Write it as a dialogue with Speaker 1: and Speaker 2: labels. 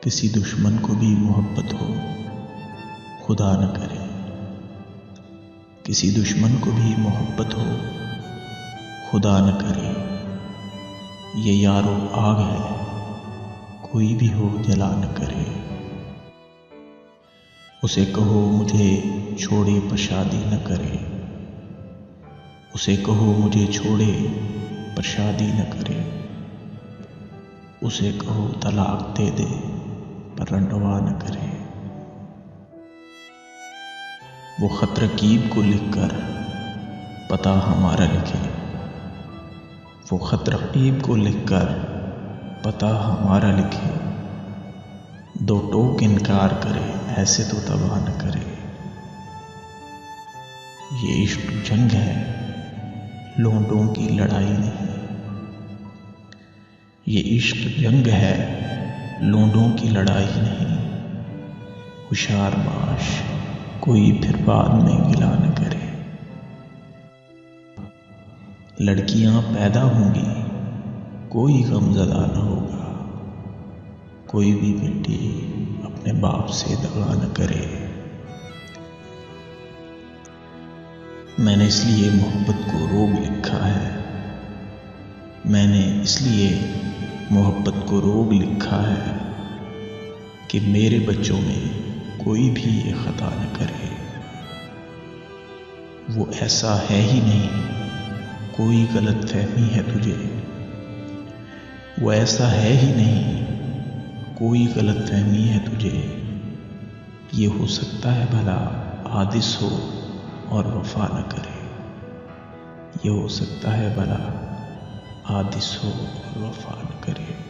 Speaker 1: किसी दुश्मन को भी मोहब्बत हो, खुदा न करे। किसी दुश्मन को भी मोहब्बत हो, खुदा न करे। ये यारो आग है, कोई भी हो जला न करे। उसे कहो मुझे छोड़े पर शादी न करे। उसे कहो मुझे छोड़े पर शादी न करे। उसे कहो तलाक दे दे पर रंडवा न करे। वो खत रकीब को लिखकर पता हमारा लिखे। वो खत रकीब को लिखकर पता हमारा लिखे। दो टोक इनकार करे, ऐसे तो तबाह न करे। ये इश्क जंग है, लोंडों की लड़ाई नहीं। ये इश्क जंग है, लोंडों की लड़ाई नहीं। होशियार बाश, कोई फिर बाद में गिला न करे। लड़कियां पैदा होंगी, कोई गमज़दा न होगा। कोई भी बेटी अपने बाप से दगा न करे। मैंने इसलिए मोहब्बत को रोग लिखा है। मैंने इसलिए मोहब्बत को रोग लिखा है कि मेरे बच्चों में कोई भी ये खता न करे। वो ऐसा है ही नहीं, कोई गलत फहमी है तुझे। वो ऐसा है ही नहीं, कोई गलत फहमी है तुझे। ये हो सकता है भला आदिस हो और वफा न करे। ये हो सकता है भला आदिस हो और वफा न करे।